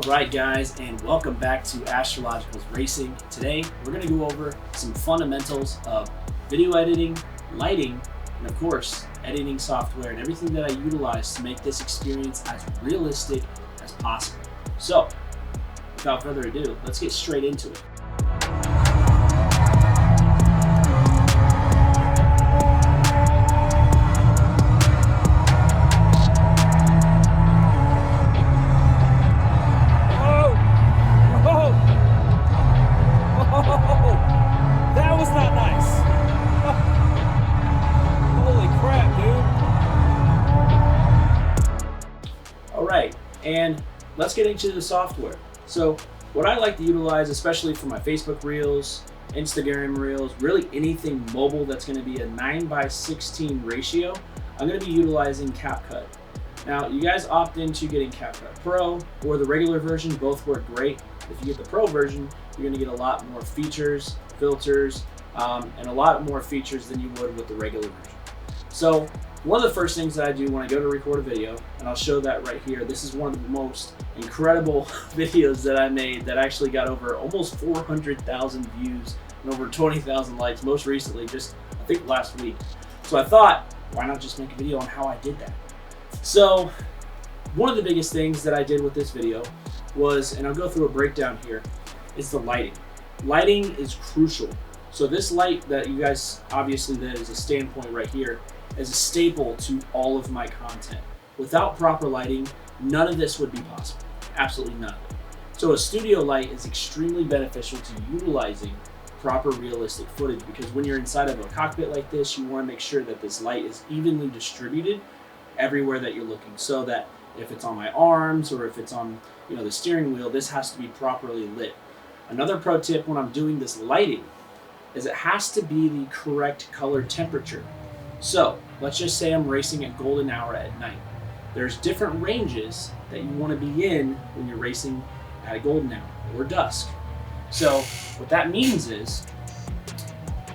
Alright guys, and welcome back to Astrological's Racing. Today we're going to go over some fundamentals of video editing, lighting, and of course editing software and everything that I utilize to make this experience as realistic as possible. So without further ado, let's get straight into it. And let's get into the software. So what I like to utilize, especially for my Facebook Reels, Instagram Reels, really anything mobile that's going to be a 9:16 ratio, I'm going to be utilizing CapCut. Now you guys opt into getting CapCut Pro or the regular version, both work great. If you get the Pro version, you're going to get a lot more features, filters, and a lot more features than you would with the regular version. So one of the first things that I do when I go to record a video, and I'll show that right here, this is one of the most incredible videos that I made that actually got over almost 400,000 views and over 20,000 likes, most recently, just I think last week. So I thought, why not just make a video on how I did that? So one of the biggest things that I did with this video was, and I'll go through a breakdown here, is the lighting. Lighting is crucial. So this light that you guys, obviously that is a standpoint right here, is a staple to all of my content. Without proper lighting, none of this would be possible. Absolutely none of it. So a studio light is extremely beneficial to utilizing proper realistic footage, because when you're inside of a cockpit like this, you want to make sure that this light is evenly distributed everywhere that you're looking, so that if it's on my arms or if it's on the steering wheel, this has to be properly lit. Another pro tip when I'm doing this lighting is it has to be the correct color temperature. So let's just say I'm racing at golden hour at night. There's different ranges that you want to be in when you're racing at a golden hour or dusk. So what that means is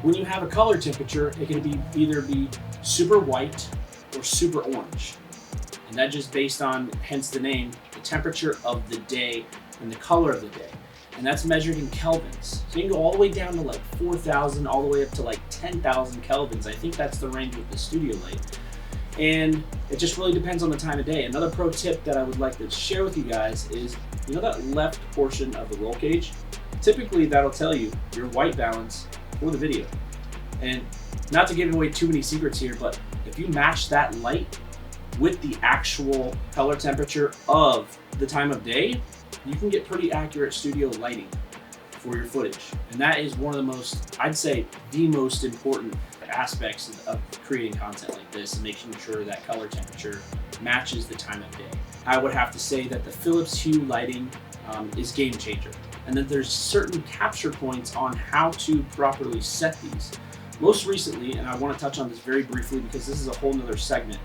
when you have a color temperature, it can either be super white or super orange. And that just based on, hence the name, the temperature of the day and the color of the day. And that's measured in kelvins. So you can go all the way down to like 4,000, all the way up to like 10,000 kelvins. I think that's the range with the studio light. And it just really depends on the time of day. Another pro tip that I would like to share with you guys is, that left portion of the roll cage? Typically that'll tell you your white balance for the video. And not to give away too many secrets here, but if you match that light with the actual color temperature of the time of day, you can get pretty accurate studio lighting for your footage. And that is one of the most, I'd say, the most important aspects of creating content like this, and making sure that color temperature matches the time of day. I would have to say that the Philips Hue lighting is game changer. And then there's certain capture points on how to properly set these. Most recently, and I want to touch on this very briefly because this is a whole nother segment,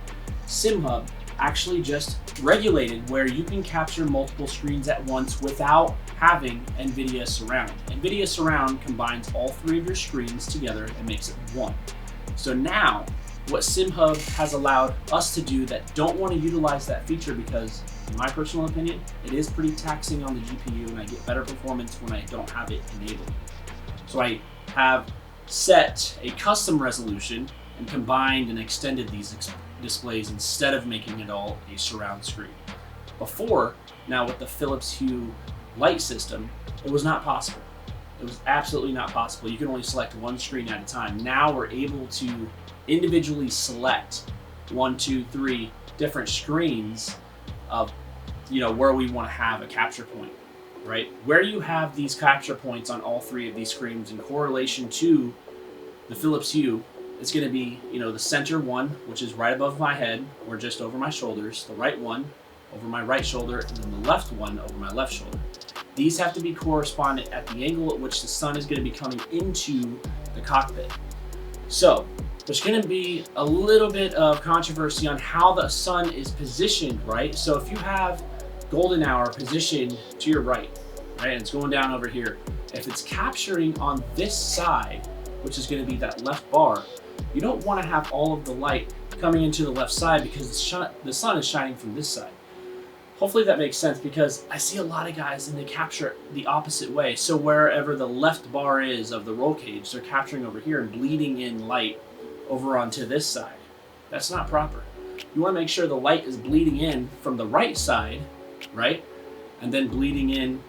SimHub actually just regulated where you can capture multiple screens at once without having NVIDIA Surround. NVIDIA Surround combines all three of your screens together and makes it one. So now, what SimHub has allowed us to do that don't want to utilize that feature, because in my personal opinion, it is pretty taxing on the GPU and I get better performance when I don't have it enabled. So I have set a custom resolution and combined and extended these displays instead of making it all a surround screen. Before, now with the Philips Hue light system, it was not possible. It was absolutely not possible. You can only select one screen at a time. Now we're able to individually select 1, 2, 3 different screens of where we want to have a capture point, right? Where you have these capture points on all three of these screens in correlation to the Philips Hue, it's going to be, the center one, which is right above my head or just over my shoulders, the right one over my right shoulder, and then the left one over my left shoulder. These have to be correspondent at the angle at which the sun is going to be coming into the cockpit. So there's going to be a little bit of controversy on how the sun is positioned, right? So if you have golden hour positioned to your right, and it's going down over here, if it's capturing on this side, which is going to be that left bar, you don't want to have all of the light coming into the left side because the sun is shining from this side. Hopefully that makes sense, because I see a lot of guys and they capture the opposite way. So wherever the left bar is of the roll cage, they're capturing over here and bleeding in light over onto this side. That's not proper. You want to make sure the light is bleeding in from the right side, right? And then bleeding in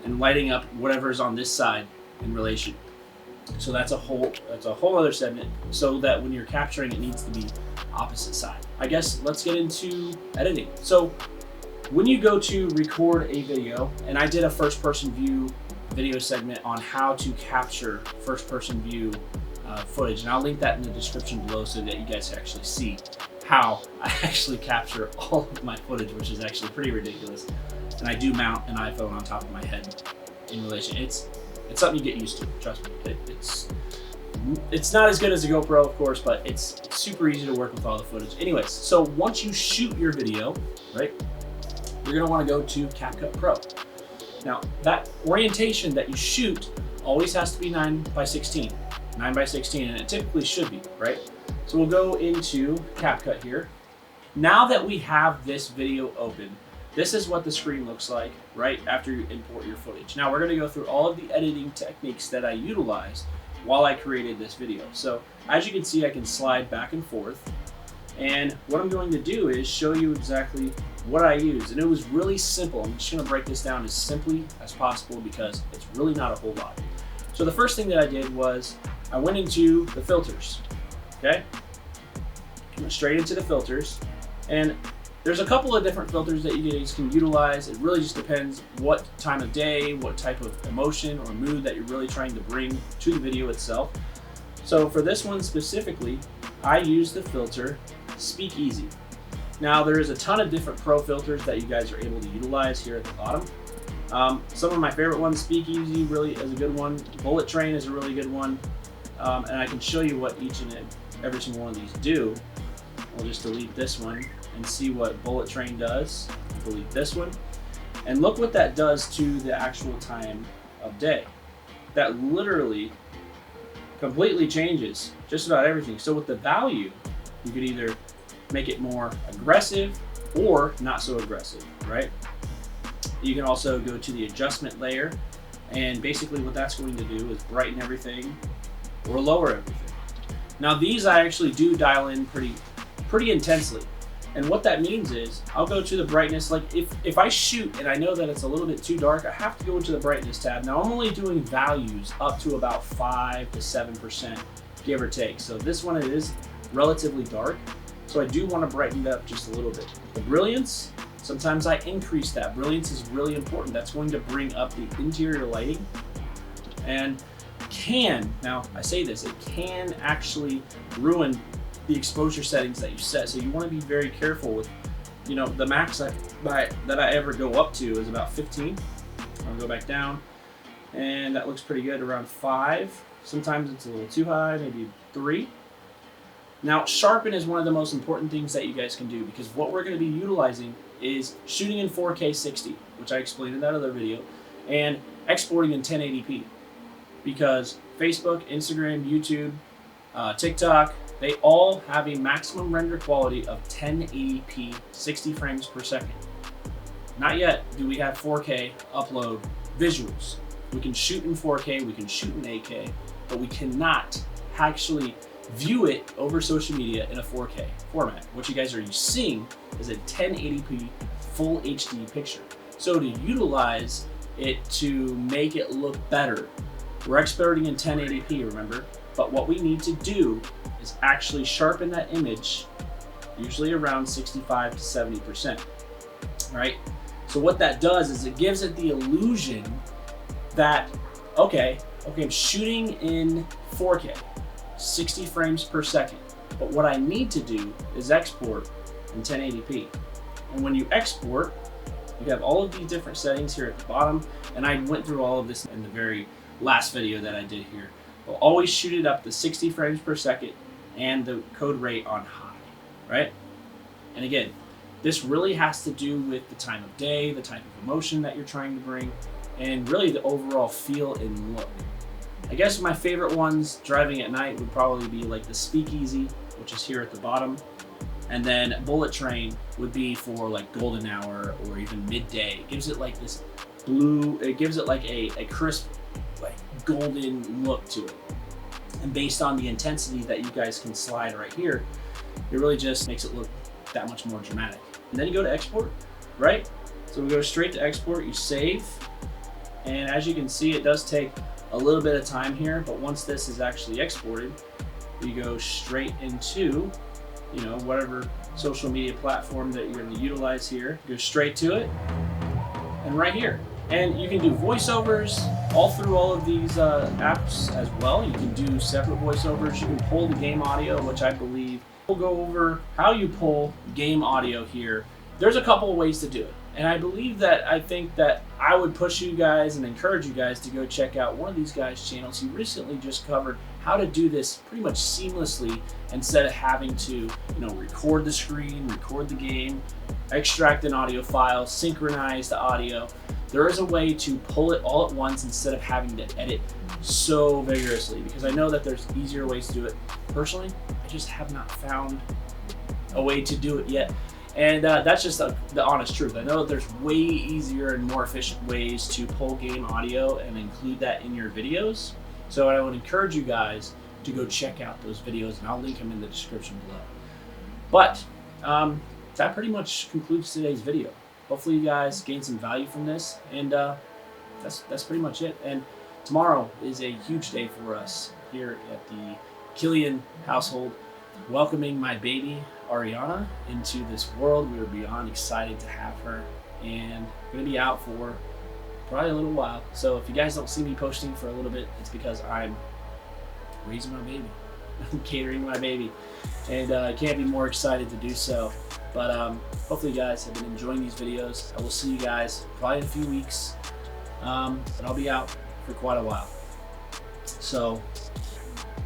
and lighting up whatever is on this side in relation. So that's a whole other segment, so that when you're capturing, it needs to be opposite side. I guess let's get into editing. So when you go to record a video, and I did a first person view video segment on how to capture first person view footage, and I'll link that in the description below so that you guys actually see how I actually capture all of my footage, which is actually pretty ridiculous. And I do mount an iPhone on top of my head in relation. It's something you get used to, trust me. It's not as good as a GoPro, of course, but it's super easy to work with all the footage. Anyways, so once you shoot your video, right, you're gonna wanna go to CapCut Pro. Now, that orientation that you shoot always has to be 9:16, and it typically should be, right? So we'll go into CapCut here. Now that we have this video open, this is what the screen looks like right after you import your footage. Now we're gonna go through all of the editing techniques that I utilized while I created this video. So as you can see, I can slide back and forth. And what I'm going to do is show you exactly what I use. And it was really simple. I'm just gonna break this down as simply as possible because it's really not a whole lot. So the first thing that I did was I went into the filters, okay? Went straight into the filters. And there's a couple of different filters that you guys can utilize. It really just depends what time of day, what type of emotion or mood that you're really trying to bring to the video itself. So for this one specifically, I use the filter Speakeasy. Now there is a ton of different pro filters that you guys are able to utilize here at the bottom. Some of my favorite ones, Speakeasy really is a good one. Bullet Train is a really good one. And I can show you what each and every single one of these do. We'll just delete this one and see what Bullet Train does. Delete this one. And look what that does to the actual time of day. That literally completely changes just about everything. So with the value, you could either make it more aggressive or not so aggressive, right? You can also go to the adjustment layer, and basically what that's going to do is brighten everything or lower everything. Now these I actually do dial in pretty intensely. And what that means is I'll go to the brightness. Like if I shoot and I know that it's a little bit too dark, I have to go into the brightness tab. Now I'm only doing values up to about 5 to 7%, give or take. So this one, it is relatively dark. So I do want to brighten it up just a little bit. The brilliance, sometimes I increase that. Brilliance is really important. That's going to bring up the interior lighting, and now I say this, it can actually ruin the exposure settings that you set. So you want to be very careful with, the max that I ever go up to is about 15. I'll go back down, and that looks pretty good, around 5. Sometimes it's a little too high, maybe 3. Now, Sharpen is one of the most important things that you guys can do, because what we're going to be utilizing is shooting in 4K 60, which I explained in that other video, and exporting in 1080p. Because Facebook, Instagram, YouTube, TikTok, they all have a maximum render quality of 1080p, 60 frames per second. Not yet do we have 4K upload visuals. We can shoot in 4K, we can shoot in 8K, but we cannot actually view it over social media in a 4K format. What you guys are seeing is a 1080p full HD picture. So to utilize it to make it look better, we're exporting in 1080p, remember? But what we need to do is actually sharpen that image, usually around 65 to 70%, right? So what that does is it gives it the illusion that, okay, I'm shooting in 4K, 60 frames per second, but what I need to do is export in 1080p. And when you export, you have all of these different settings here at the bottom, and I went through all of this in the very last video that I did here. We'll always shoot it up to 60 frames per second and the code rate on high, right? And again, this really has to do with the time of day, the type of emotion that you're trying to bring, and really the overall feel and look. I guess my favorite ones driving at night would probably be like the Speakeasy, which is here at the bottom. And then bullet train would be for like golden hour or even midday. It gives it like this blue, it gives it like a crisp, like golden look to it. And based on the intensity that you guys can slide right here, it really just makes it look that much more dramatic. And then you go to export, right? So we go straight to export, you save. And as you can see, it does take a little bit of time here, but once this is actually exported, you go straight into, you know, whatever social media platform that you're going to utilize here. Go straight to it, and right here. And you can do voiceovers all through all of these apps as well. You can do separate voiceovers. You can pull the game audio, which I believe we'll go over how you pull game audio here. There's a couple of ways to do it. And I believe that I think that I would push you guys and encourage you guys to go check out one of these guys' channels. He recently just covered how to do this pretty much seamlessly instead of having to, you know, record the screen, record the game, extract an audio file, synchronize the audio. There is a way to pull it all at once instead of having to edit so vigorously, because I know that there's easier ways to do it. Personally, I just have not found a way to do it yet. And that's just the honest truth. I know that there's way easier and more efficient ways to pull game audio and include that in your videos. So I would encourage you guys to go check out those videos, and I'll link them in the description below. But that pretty much concludes today's video. Hopefully you guys gained some value from this, and that's pretty much it. And tomorrow is a huge day for us here at the Killian household, welcoming my baby Ariana into this world. We are beyond excited to have her, and going to be out for probably a little while. So if you guys don't see me posting for a little bit, it's because I'm raising my baby. I'm catering my baby, and I can't be more excited to do so. But hopefully you guys have been enjoying these videos. I will see you guys probably in a few weeks, but I'll be out for quite a while. So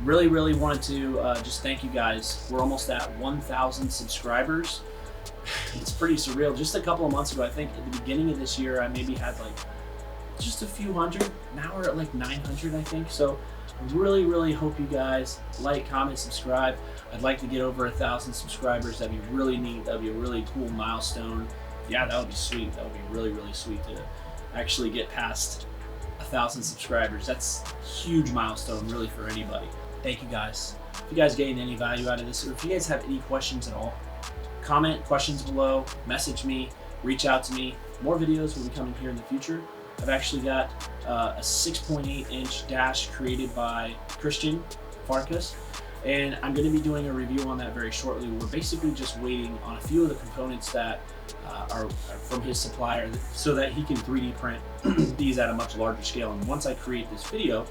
really wanted to just thank you guys. We're almost at 1,000 subscribers. It's pretty surreal. Just a couple of months ago, I think at the beginning of this year, I maybe had like just a few hundred. Now we're at like 900, I think. So I really hope you guys like, comment, subscribe. I'd like to get over 1,000 subscribers. That'd be really neat. That'd be a really cool milestone. Yeah, that would be sweet. That would be really sweet to actually get past 1,000 subscribers. That's a huge milestone really for anybody. Thank you guys. If you guys gained any value out of this, or if you guys have any questions at all, comment questions below, message me, reach out to me. More videos will be coming here in the future. I've actually got a 6.8-inch dash created by Christian Farkas, and I'm going to be doing a review on that very shortly. We're basically just waiting on a few of the components that are from his supplier so that he can 3D print these at a much larger scale. And once I create this video,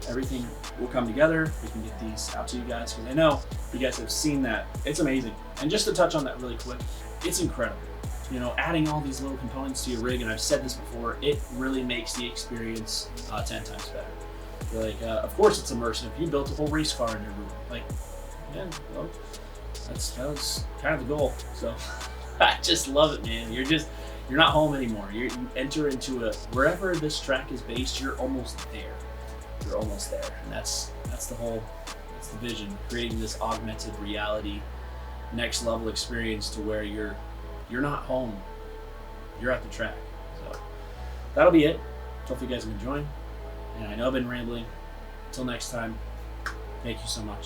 everything will come together. We can get these out to you guys, because I know you guys have seen that. It's amazing. And just to touch on that really quick, it's incredible. You know, adding all these little components to your rig, and I've said this before, it really makes the experience 10 times better. Like, of course it's immersive. You built a whole race car in your room. Like, yeah, well, that was kind of the goal. So I just love it, man. You're not home anymore. You enter into wherever this track is based, you're almost there. You're almost there. And that's the vision, creating this augmented reality next level experience to where you're not home, you're at the track. So that'll be it. Hopefully you guys have been enjoying, and I know I've been rambling. Until next time, thank you so much.